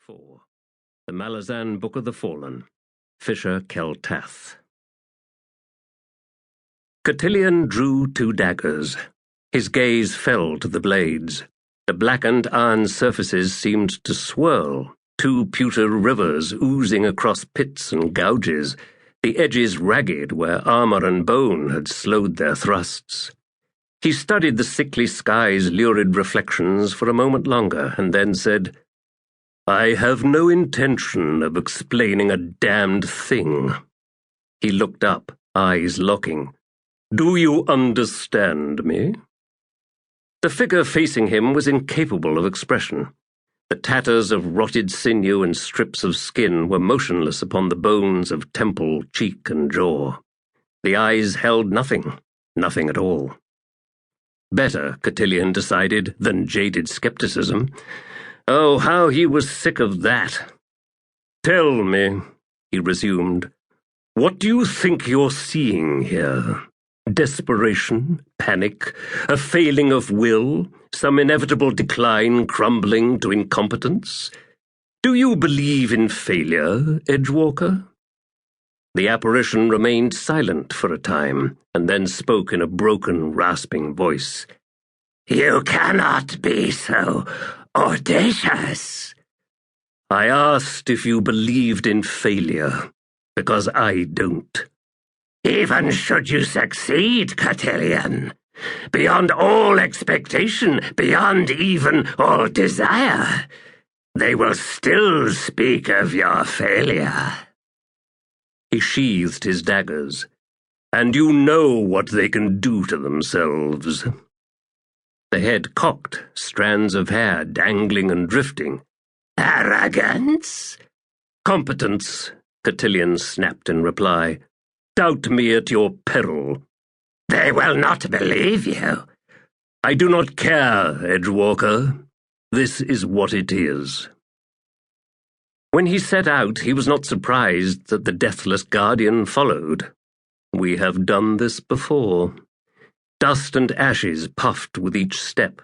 4. The Malazan Book of the Fallen. Fisher Keltath. Cotillion drew 2 daggers. His gaze fell to the blades. The blackened iron surfaces seemed to swirl, 2 pewter rivers oozing across pits and gouges, the edges ragged where armor and bone had slowed their thrusts. He studied the sickly sky's lurid reflections for a moment longer, and then said, "I have no intention of explaining a damned thing." He looked up, eyes locking. "Do you understand me?" The figure facing him was incapable of expression. The tatters of rotted sinew and strips of skin were motionless upon the bones of temple, cheek, and jaw. The eyes held nothing, nothing at all. Better, Cotillion decided, than jaded skepticism. Oh, how he was sick of that. "Tell me," he resumed, "what do you think you're seeing here? Desperation, panic, a failing of will, some inevitable decline crumbling to incompetence? Do you believe in failure, Edgewalker?" The apparition remained silent for a time, and then spoke in a broken, rasping voice. "You cannot be so audacious." "I asked if you believed in failure, because I don't." "Even should you succeed, Cotillion, beyond all expectation, beyond even all desire, they will still speak of your failure." He sheathed his daggers. "And you know what they can do to themselves." The head cocked, strands of hair dangling and drifting. "Arrogance?" "Competence," Cotillion snapped in reply. "Doubt me at your peril." "They will not believe you." "I do not care, Edgewalker. This is what it is." When he set out, he was not surprised that the deathless guardian followed. We have done this before. Dust and ashes puffed with each step.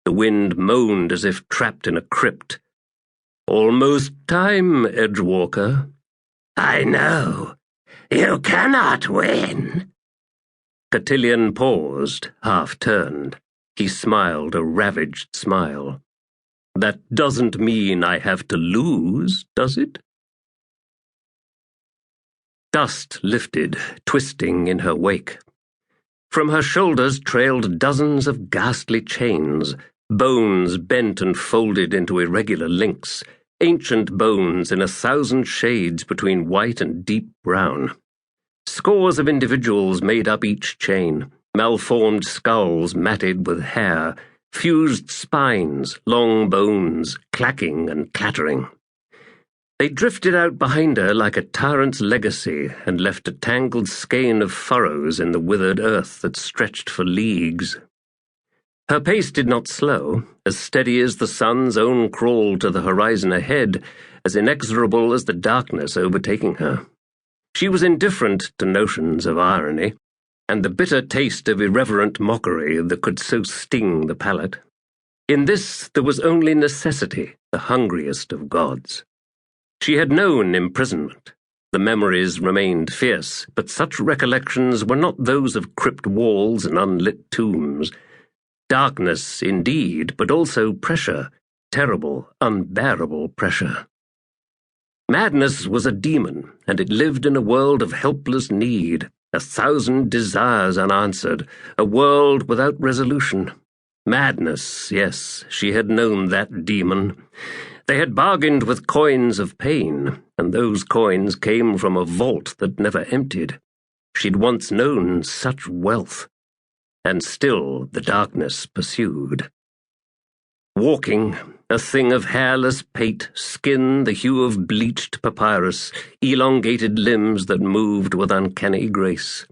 The wind moaned as if trapped in a crypt. "Almost time, Edgewalker." "I know. You cannot win." Cotillion paused, half-turned. He smiled a ravaged smile. "That doesn't mean I have to lose, does it?" Dust lifted, twisting in her wake. From her shoulders trailed dozens of ghastly chains, bones bent and folded into irregular links, ancient bones in 1,000 shades between white and deep brown. Scores of individuals made up each chain, malformed skulls matted with hair, fused spines, long bones, clacking and clattering. They drifted out behind her like a tyrant's legacy and left a tangled skein of furrows in the withered earth that stretched for leagues. Her pace did not slow, as steady as the sun's own crawl to the horizon ahead, as inexorable as the darkness overtaking her. She was indifferent to notions of irony, and the bitter taste of irreverent mockery that could so sting the palate. In this there was only necessity, the hungriest of gods. She had known imprisonment. The memories remained fierce, but such recollections were not those of crypt walls and unlit tombs. Darkness, indeed, but also pressure, terrible, unbearable pressure. Madness was a demon, and it lived in a world of helpless need, 1,000 desires unanswered, a world without resolution. Madness, yes, she had known that demon. They had bargained with coins of pain, and those coins came from a vault that never emptied. She'd once known such wealth. And still the darkness pursued. Walking, a thing of hairless pate, skin the hue of bleached papyrus, elongated limbs that moved with uncanny grace.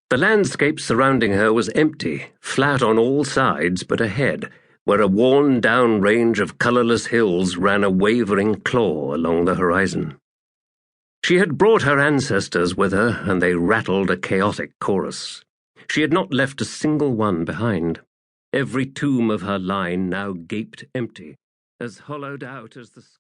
The landscape surrounding her was empty, flat on all sides but ahead, where a worn-down range of colourless hills ran a wavering claw along the horizon. She had brought her ancestors with her, and they rattled a chaotic chorus. She had not left a single one behind. Every tomb of her line now gaped empty, as hollowed out as the sky.